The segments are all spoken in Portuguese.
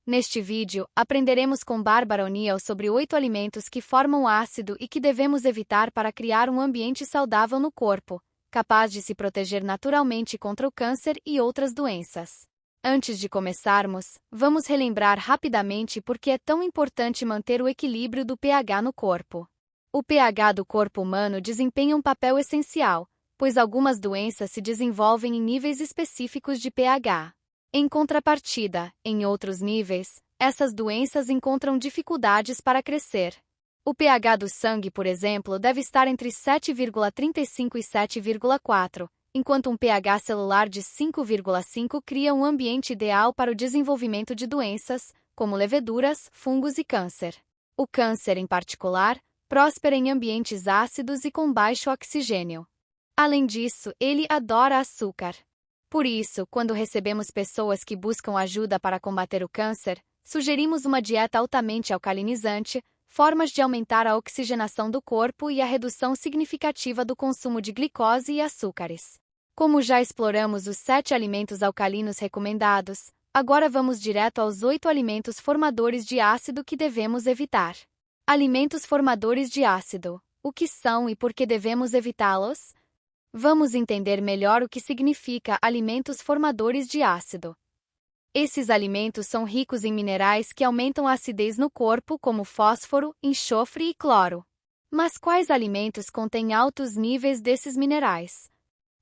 Neste vídeo, aprenderemos com Bárbara O'Neill sobre 8 alimentos que formam ácido e que devemos evitar para criar um ambiente saudável no corpo, capaz de se proteger naturalmente contra o câncer e outras doenças. Antes de começarmos, vamos relembrar rapidamente por que é tão importante manter o equilíbrio do pH no corpo. O pH do corpo humano desempenha um papel essencial, pois algumas doenças se desenvolvem em níveis específicos de pH. Em contrapartida, em outros níveis, essas doenças encontram dificuldades para crescer. O pH do sangue, por exemplo, deve estar entre 7,35 e 7,4, enquanto um pH celular de 5,5 cria um ambiente ideal para o desenvolvimento de doenças, como leveduras, fungos e câncer. O câncer, em particular, prospera em ambientes ácidos e com baixo oxigênio. Além disso, ele adora açúcar. Por isso, quando recebemos pessoas que buscam ajuda para combater o câncer, sugerimos uma dieta altamente alcalinizante, formas de aumentar a oxigenação do corpo e a redução significativa do consumo de glicose e açúcares. Como já exploramos os 7 alimentos alcalinos recomendados, agora vamos direto aos 8 alimentos formadores de ácido que devemos evitar. Alimentos formadores de ácido. O que são e por que devemos evitá-los? Vamos entender melhor o que significa alimentos formadores de ácido. Esses alimentos são ricos em minerais que aumentam a acidez no corpo, como fósforo, enxofre e cloro. Mas quais alimentos contêm altos níveis desses minerais?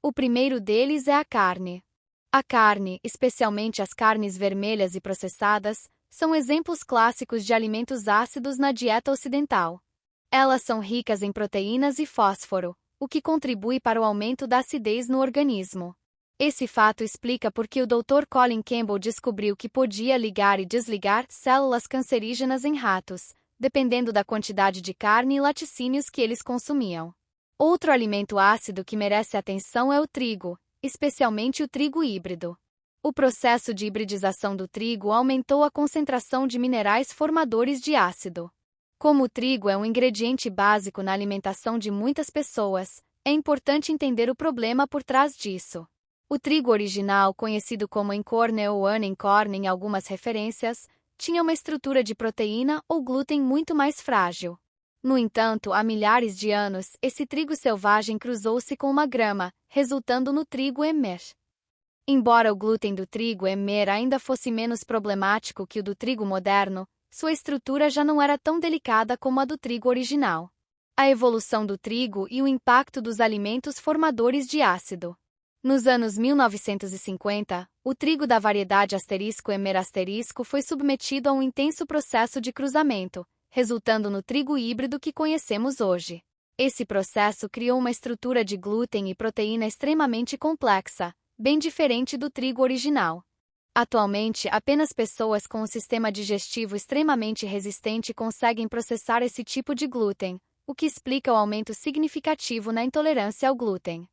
O primeiro deles é a carne. A carne, especialmente as carnes vermelhas e processadas, são exemplos clássicos de alimentos ácidos na dieta ocidental. Elas são ricas em proteínas e fósforo, o que contribui para o aumento da acidez no organismo. Esse fato explica por que o Dr. Colin Campbell descobriu que podia ligar e desligar células cancerígenas em ratos, dependendo da quantidade de carne e laticínios que eles consumiam. Outro alimento ácido que merece atenção é o trigo, especialmente o trigo híbrido. O processo de hibridização do trigo aumentou a concentração de minerais formadores de ácido. Como o trigo é um ingrediente básico na alimentação de muitas pessoas, é importante entender o problema por trás disso. O trigo original, conhecido como encorne ou unencorn em algumas referências, tinha uma estrutura de proteína ou glúten muito mais frágil. No entanto, há milhares de anos, esse trigo selvagem cruzou-se com uma grama, resultando no trigo emmer. Embora o glúten do trigo emmer ainda fosse menos problemático que o do trigo moderno, sua estrutura já não era tão delicada como a do trigo original. A evolução do trigo e o impacto dos alimentos formadores de ácido. Nos anos 1950, o trigo da variedade *emmer* foi submetido a um intenso processo de cruzamento, resultando no trigo híbrido que conhecemos hoje. Esse processo criou uma estrutura de glúten e proteína extremamente complexa, bem diferente do trigo original. Atualmente, apenas pessoas com um sistema digestivo extremamente resistente conseguem processar esse tipo de glúten, o que explica o aumento significativo na intolerância ao glúten.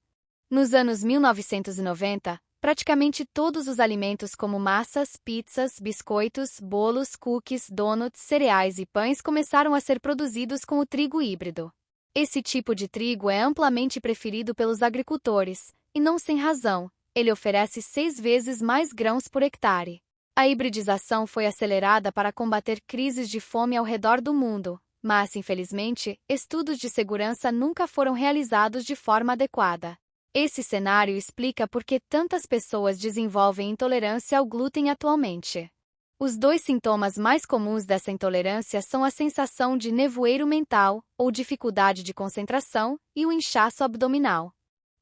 Nos anos 1990, praticamente todos os alimentos como massas, pizzas, biscoitos, bolos, cookies, donuts, cereais e pães começaram a ser produzidos com o trigo híbrido. Esse tipo de trigo é amplamente preferido pelos agricultores, e não sem razão. Ele oferece 6 vezes mais grãos por hectare. A hibridização foi acelerada para combater crises de fome ao redor do mundo, mas, infelizmente, estudos de segurança nunca foram realizados de forma adequada. Esse cenário explica por que tantas pessoas desenvolvem intolerância ao glúten atualmente. Os 2 sintomas mais comuns dessa intolerância são a sensação de nevoeiro mental, ou dificuldade de concentração, e o inchaço abdominal.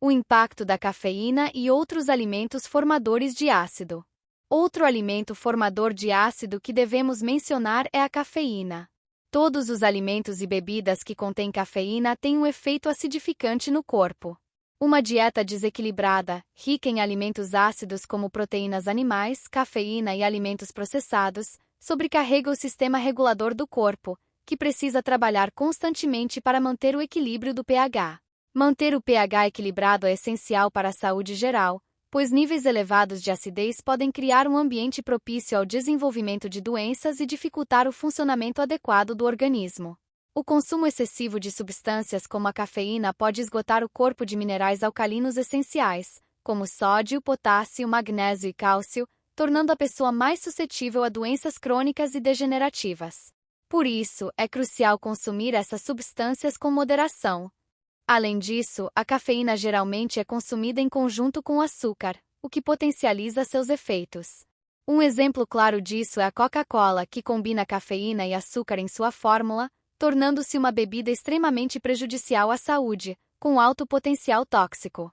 O impacto da cafeína e outros alimentos formadores de ácido. Outro alimento formador de ácido que devemos mencionar é a cafeína. Todos os alimentos e bebidas que contêm cafeína têm um efeito acidificante no corpo. Uma dieta desequilibrada, rica em alimentos ácidos como proteínas animais, cafeína e alimentos processados, sobrecarrega o sistema regulador do corpo, que precisa trabalhar constantemente para manter o equilíbrio do pH. Manter o pH equilibrado é essencial para a saúde geral, pois níveis elevados de acidez podem criar um ambiente propício ao desenvolvimento de doenças e dificultar o funcionamento adequado do organismo. O consumo excessivo de substâncias como a cafeína pode esgotar o corpo de minerais alcalinos essenciais, como sódio, potássio, magnésio e cálcio, tornando a pessoa mais suscetível a doenças crônicas e degenerativas. Por isso, é crucial consumir essas substâncias com moderação. Além disso, a cafeína geralmente é consumida em conjunto com o açúcar, o que potencializa seus efeitos. Um exemplo claro disso é a Coca-Cola, que combina cafeína e açúcar em sua fórmula, tornando-se uma bebida extremamente prejudicial à saúde, com alto potencial tóxico.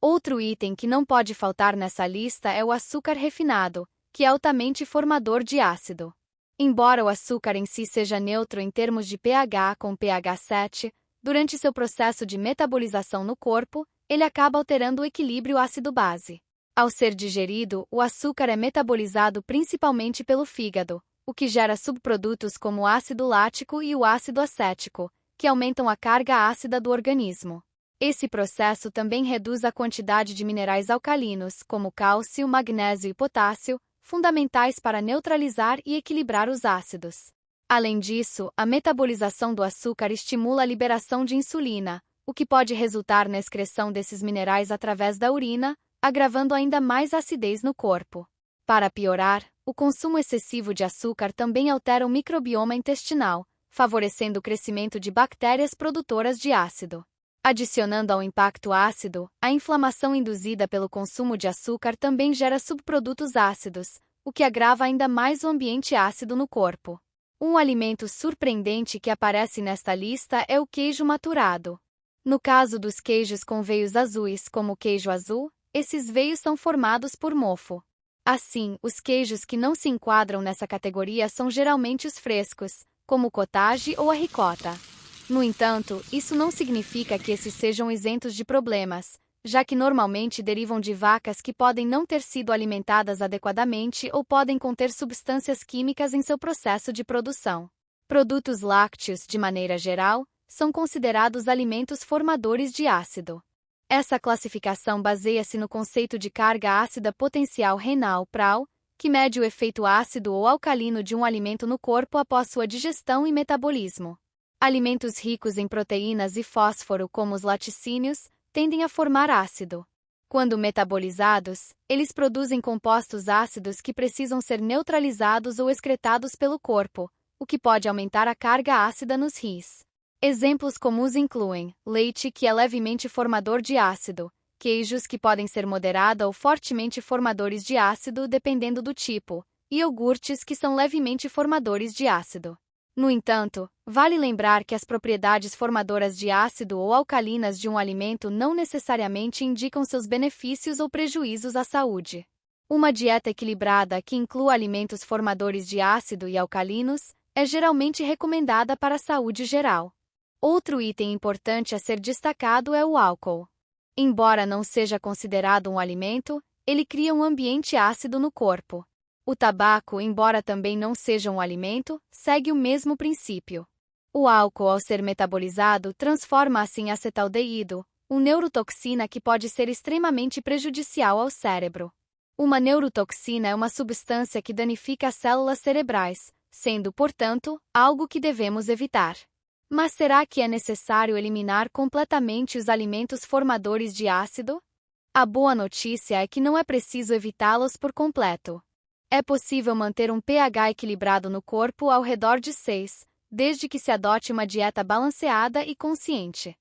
Outro item que não pode faltar nessa lista é o açúcar refinado, que é altamente formador de ácido. Embora o açúcar em si seja neutro em termos de pH com pH 7, durante seu processo de metabolização no corpo, ele acaba alterando o equilíbrio ácido-base. Ao ser digerido, o açúcar é metabolizado principalmente pelo fígado, o que gera subprodutos como o ácido lático e o ácido acético, que aumentam a carga ácida do organismo. Esse processo também reduz a quantidade de minerais alcalinos, como cálcio, magnésio e potássio, fundamentais para neutralizar e equilibrar os ácidos. Além disso, a metabolização do açúcar estimula a liberação de insulina, o que pode resultar na excreção desses minerais através da urina, agravando ainda mais a acidez no corpo. Para piorar, o consumo excessivo de açúcar também altera o microbioma intestinal, favorecendo o crescimento de bactérias produtoras de ácido. Adicionando ao impacto ácido, a inflamação induzida pelo consumo de açúcar também gera subprodutos ácidos, o que agrava ainda mais o ambiente ácido no corpo. Um alimento surpreendente que aparece nesta lista é o queijo maturado. No caso dos queijos com veios azuis, como o queijo azul, esses veios são formados por mofo. Assim, os queijos que não se enquadram nessa categoria são geralmente os frescos, como o cottage ou a ricota. No entanto, isso não significa que esses sejam isentos de problemas, já que normalmente derivam de vacas que podem não ter sido alimentadas adequadamente ou podem conter substâncias químicas em seu processo de produção. Produtos lácteos, de maneira geral, são considerados alimentos formadores de ácido. Essa classificação baseia-se no conceito de carga ácida potencial renal (PRAL), que mede o efeito ácido ou alcalino de um alimento no corpo após sua digestão e metabolismo. Alimentos ricos em proteínas e fósforo, como os laticínios, tendem a formar ácido. Quando metabolizados, eles produzem compostos ácidos que precisam ser neutralizados ou excretados pelo corpo, o que pode aumentar a carga ácida nos rins. Exemplos comuns incluem leite, que é levemente formador de ácido, queijos que podem ser moderada ou fortemente formadores de ácido dependendo do tipo, e iogurtes que são levemente formadores de ácido. No entanto, vale lembrar que as propriedades formadoras de ácido ou alcalinas de um alimento não necessariamente indicam seus benefícios ou prejuízos à saúde. Uma dieta equilibrada que inclua alimentos formadores de ácido e alcalinos é geralmente recomendada para a saúde geral. Outro item importante a ser destacado é o álcool. Embora não seja considerado um alimento, ele cria um ambiente ácido no corpo. O tabaco, embora também não seja um alimento, segue o mesmo princípio. O álcool, ao ser metabolizado, transforma-se em acetaldeído, uma neurotoxina que pode ser extremamente prejudicial ao cérebro. Uma neurotoxina é uma substância que danifica as células cerebrais, sendo, portanto, algo que devemos evitar. Mas será que é necessário eliminar completamente os alimentos formadores de ácido? A boa notícia é que não é preciso evitá-los por completo. É possível manter um pH equilibrado no corpo ao redor de 6, desde que se adote uma dieta balanceada e consciente.